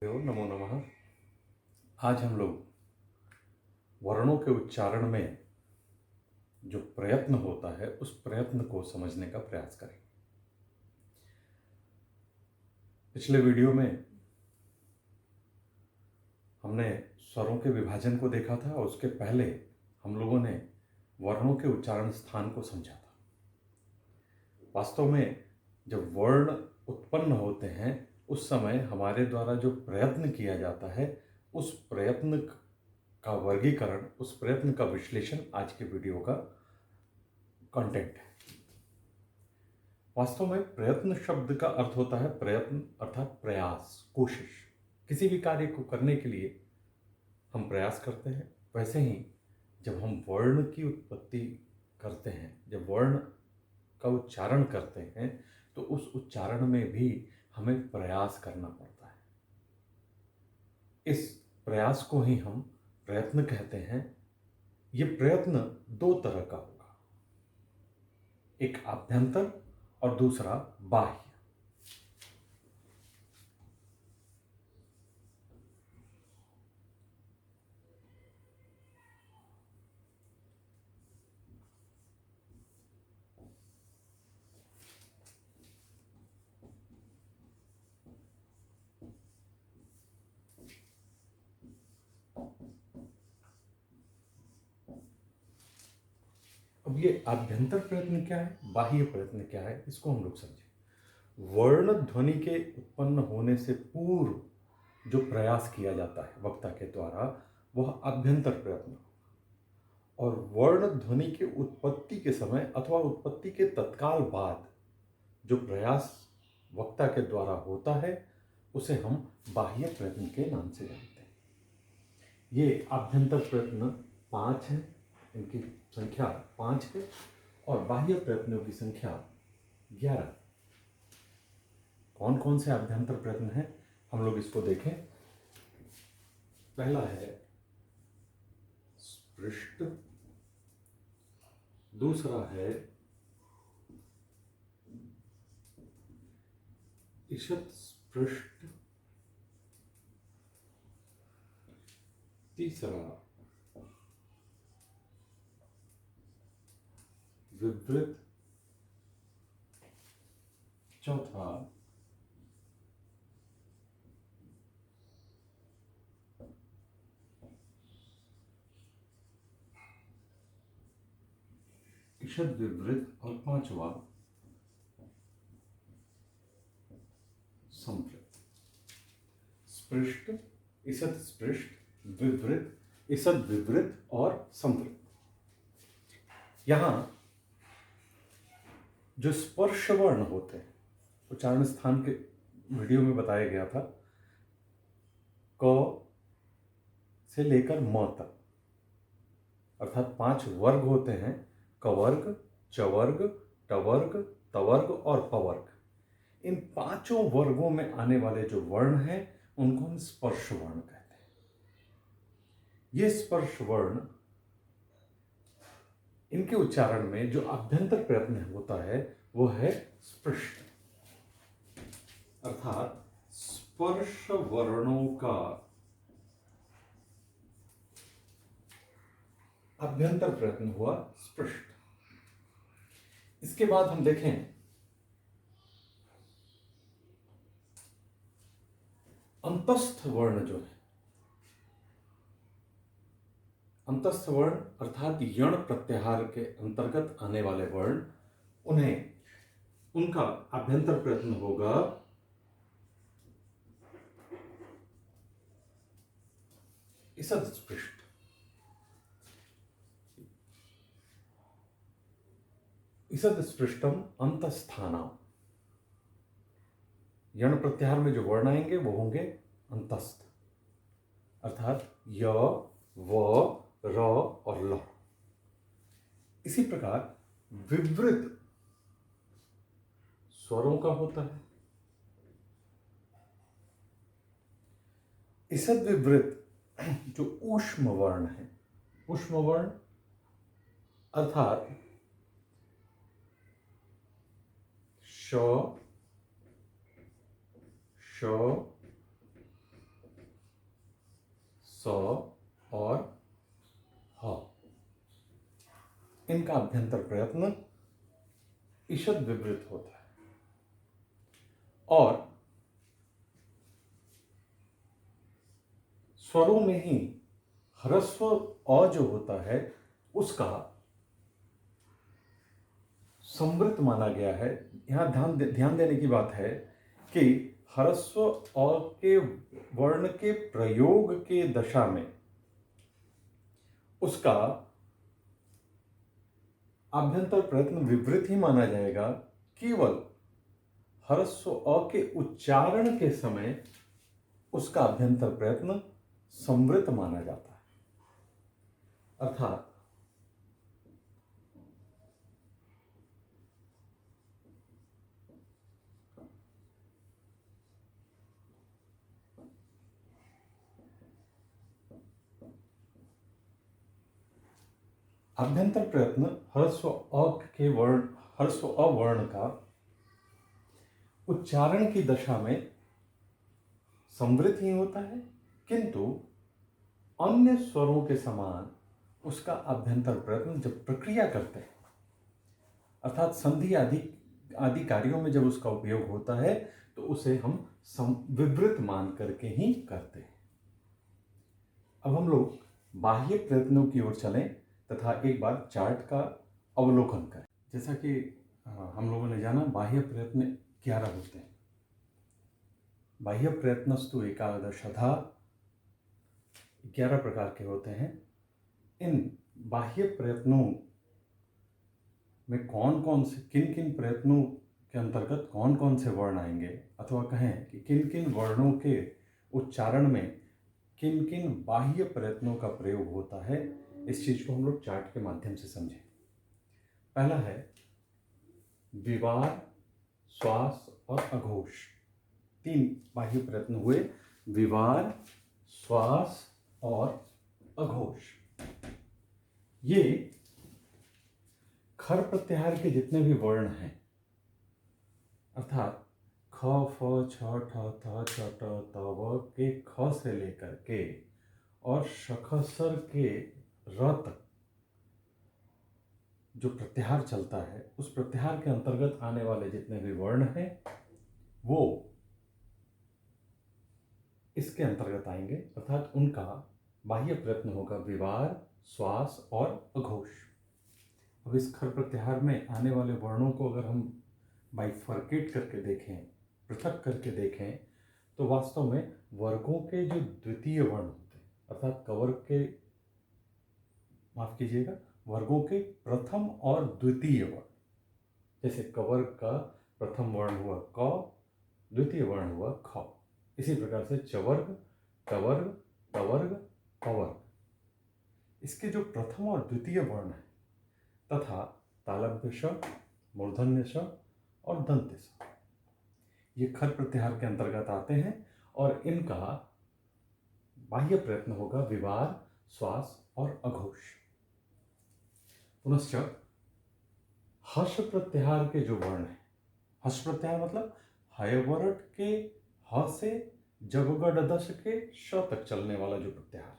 नमो नमः। आज हम लोग वर्णों के उच्चारण में जो प्रयत्न होता है उस प्रयत्न को समझने का प्रयास करें। पिछले वीडियो में हमने स्वरों के विभाजन को देखा था और उसके पहले हम लोगों ने वर्णों के उच्चारण स्थान को समझा था। वास्तव में जब वर्ण उत्पन्न होते हैं उस समय हमारे द्वारा जो प्रयत्न किया जाता है उस प्रयत्न का वर्गीकरण, उस प्रयत्न का विश्लेषण आज के वीडियो का कंटेंट है। वास्तव में प्रयत्न शब्द का अर्थ होता है प्रयत्न अर्थात प्रयास, कोशिश। किसी भी कार्य को करने के लिए हम प्रयास करते हैं। वैसे ही जब हम वर्ण की उत्पत्ति करते हैं, जब वर्ण का उच्चारण करते हैं, तो उस उच्चारण में भी हमें प्रयास करना पड़ता है। इस प्रयास को ही हम प्रयत्न कहते हैं। ये प्रयत्न दो तरह का होगा, एक आभ्यंतर और दूसरा बाह्य। अब ये आभ्यंतर प्रयत्न क्या है, बाह्य प्रयत्न क्या है, इसको हम लोग समझें। वर्ण ध्वनि के उत्पन्न होने से पूर्व जो प्रयास किया जाता है वक्ता के द्वारा, वह आभ्यंतर प्रयत्न। और वर्ण ध्वनि के उत्पत्ति के समय अथवा उत्पत्ति के तत्काल बाद जो प्रयास वक्ता के द्वारा होता है उसे हम बाह्य प्रयत्न के नाम से जानते हैं। ये आभ्यंतर प्रयत्न 5 हैं, इनकी संख्या 5 है, और बाह्य प्रयत्नों की संख्या 11। कौन कौन से आभ्यंतर प्रयत्न हैं हम लोग इसको देखें। पहला है स्पृष्ट, दूसरा है ईषत् स्पृष्ट, तीसरा विवृत, चौथा ईषद विवृत, और पांचवा संवृत। स्पृष्ट, ईषद स्पृष्ट, विवृत, ईषद विवृत और संवृत। यहां जो स्पर्श वर्ण होते हैं, उच्चारण स्थान के वीडियो में बताया गया था, क से लेकर म तक, अर्थात 5 वर्ग होते हैं, कवर्ग, चवर्ग, टवर्ग, तवर्ग और पवर्ग। इन 5 वर्गों में आने वाले जो वर्ण हैं उनको हम स्पर्श वर्ण कहते हैं। ये स्पर्श वर्ण, इनके उच्चारण में जो आभ्यंतर प्रयत्न होता है वो है स्पृष्ट, अर्थात स्पर्श वर्णों का आभ्यंतर प्रयत्न हुआ स्पृष्ट। इसके बाद हम देखें अंतस्थ वर्ण जो है, अंतस्थ वर्ण अर्थात यण प्रत्याहार के अंतर्गत आने वाले वर्ण, उनका आभ्यंतर प्रयत्न होगा ईषद स्पृष्ट। ईषद स्पृष्टम अंतस्थानाम। यण प्रत्याहार में जो वर्ण आएंगे वो होंगे अंतस्थ, अर्थात य, व, र और ल। इसी प्रकार विवृत स्वरों का होता है। ईषद विवृत जो ऊष्म वर्ण है, ऊष्म वर्ण अर्थात श, श, स और ह। इनका अभ्यंतर प्रयत्न ईषद विवृत होता है और स्वरों में ही ह्रस्व अ जो होता है उसका समृत माना गया है। यहां ध्यान देने की बात है कि ह्रस्व अ के वर्ण के प्रयोग के दशा में उसका अभ्यंतर प्रयत्न विवृत ही माना जाएगा। केवल ह्रस्व अ के उच्चारण के समय उसका अभ्यंतर प्रयत्न समृत माना जाता है। अर्थात अभ्यंतर प्रयत्न ह्रस्व अ वर्ण का उच्चारण की दशा में समृद्ध ही होता है, किंतु अन्य स्वरों के समान उसका अभ्यंतर प्रयत्न जब प्रक्रिया करते हैं अर्थात संधि आदि कार्यों में जब उसका उपयोग होता है तो उसे हम विवृत मान करके ही करते हैं। अब हम लोग बाह्य प्रयत्नों की ओर चलें तथा एक बार चार्ट का अवलोकन करें। जैसा कि हम लोगों ने जाना बाह्य प्रयत्न 11 होते हैं। बाह्य प्रयत्नस्तु एकादशधा 11 प्रकार के होते हैं। इन बाह्य प्रयत्नों में कौन कौन से किन किन प्रयत्नों के अंतर्गत कौन कौन से वर्ण आएंगे, अथवा कहें कि किन किन वर्णों के उच्चारण में किन किन बाह्य प्रयत्नों का प्रयोग होता है, इस चीज को हम लोग चार्ट के माध्यम से समझें। पहला है विवार, श्वास और अघोष। 3 बाह्य प्रयत्न हुए, विवार, श्वास और अघोष। ये खर प्रत्याहार के जितने भी वर्ण हैं अर्थात ख, फ, छ, ठ, थ, छ, ट, त, व के ख से लेकर के और शखसर के र तक जो प्रत्याहार चलता है उस प्रत्याहार के अंतर्गत आने वाले जितने भी वर्ण हैं वो इसके अंतर्गत आएंगे, अर्थात उनका बाह्य प्रयत्न होगा विवार, श्वास और अघोष। अब इस खर प्रत्याहार में आने वाले वर्णों को अगर हम बाइफर्केट करके देखें, पृथक करके देखें, तो वास्तव में वर्गों के जो द्वितीय वर्ण होते हैं अर्थात कवर्ग के माफ कीजिएगा वर्गों के प्रथम और द्वितीय वर्ण, जैसे कवर्ग का प्रथम वर्ण हुआ क, द्वितीय वर्ण हुआ ख, इसी प्रकार से चवर्ग, टवर्ग, तवर्ग, पवर्ग, इसके जो प्रथम और द्वितीय वर्ण है तथा तालव्य श, मूर्धन्य श और दंत्य स, ये खर प्रत्याहार के अंतर्गत आते हैं और इनका बाह्य प्रयत्न होगा विवार, श्वास और अघोष। पुनश्च हर्ष प्रत्याहार के जो वर्ण है, हर्ष प्रत्याहार मतलब हयवरट के ह से जगगढ़ दश के श तक चलने वाला जो प्रत्याहार है,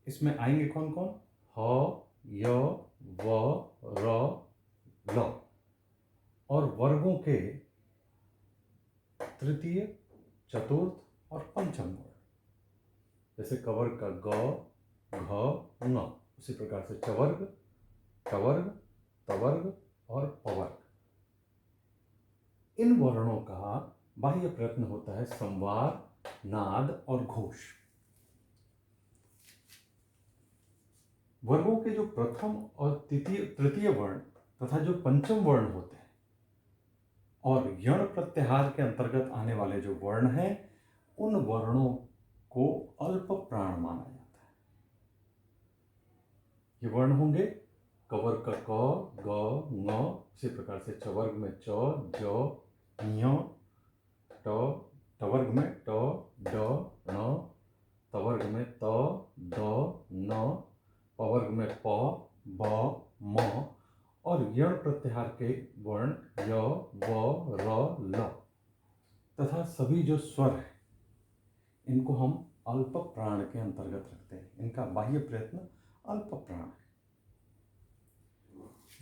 इसमें आएंगे कौन कौन? ह, य, व, र, ल और वर्गों के तृतीय, चतुर्थ और पंचम वर्ण, जैसे कवर्ग का ग, घ, ङ, उसी प्रकार से चवर्ग, टवर्ग, तवर्ग और पवर्ग। इन वर्णों का बाह्य प्रयत्न होता है संवार, नाद और घोष। वर्गों के जो प्रथम और तृतीय वर्ण तथा जो पंचम वर्ण होते हैं और यण प्रत्याहार के अंतर्गत आने वाले जो वर्ण हैं, उन वर्णों को अल्प प्राण माना जाता है। ये वर्ण होंगे कवर्ग का क, ग, ङ, उसी प्रकार से चवर्ग में च, ज, ञ, ट, टवर्ग में ट, ड, ण, तवर्ग में त, द, न, पवर्ग में प, ब, म और यण प्रत्याहार के वर्ण य, व, र, ल तथा सभी जो स्वर है इनको हम अल्प प्राण के अंतर्गत रखते हैं। इनका बाह्य प्रयत्न अल्प प्राण है।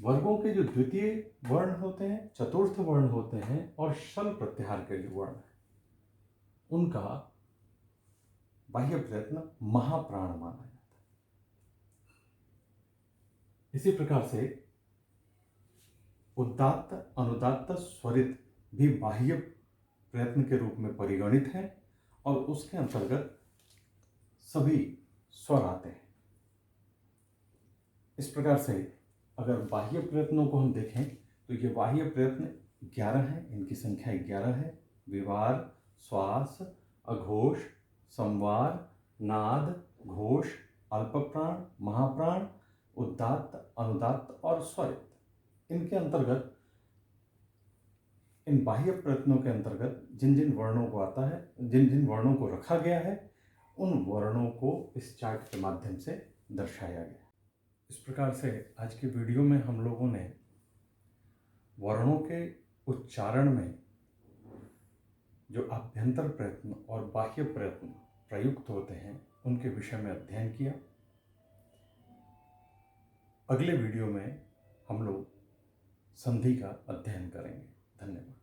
वर्गों के जो द्वितीय वर्ण होते हैं, चतुर्थ वर्ण होते हैं और शल प्रत्याहार के जो वर्ण हैं, उनका बाह्य प्रयत्न महाप्राण माना जाता है। इसी प्रकार से उदात्त, अनुदात्त, स्वरित भी बाह्य प्रयत्न के रूप में परिगणित है और उसके अंतर्गत सभी स्वर आते हैं। इस प्रकार से अगर बाह्य प्रयत्नों को हम देखें तो ये बाह्य प्रयत्न 11 हैं, इनकी संख्या 11 है। विवार, श्वास, अघोष, संवार, नाद, घोष, अल्पप्राण, महाप्राण, उदात्त, अनुदात्त और स्वरित। इनके अंतर्गत, इन बाह्य प्रयत्नों के अंतर्गत जिन जिन वर्णों को आता है, जिन जिन वर्णों को रखा गया है, उन वर्णों को इस चार्ट के माध्यम से दर्शाया गया। इस प्रकार से आज के वीडियो में हम लोगों ने वर्णों के उच्चारण में जो आभ्यंतर प्रयत्न और बाह्य प्रयत्न प्रयुक्त होते हैं उनके विषय में अध्ययन किया। अगले वीडियो में हम लोग संधि का अध्ययन करेंगे। धन्यवाद।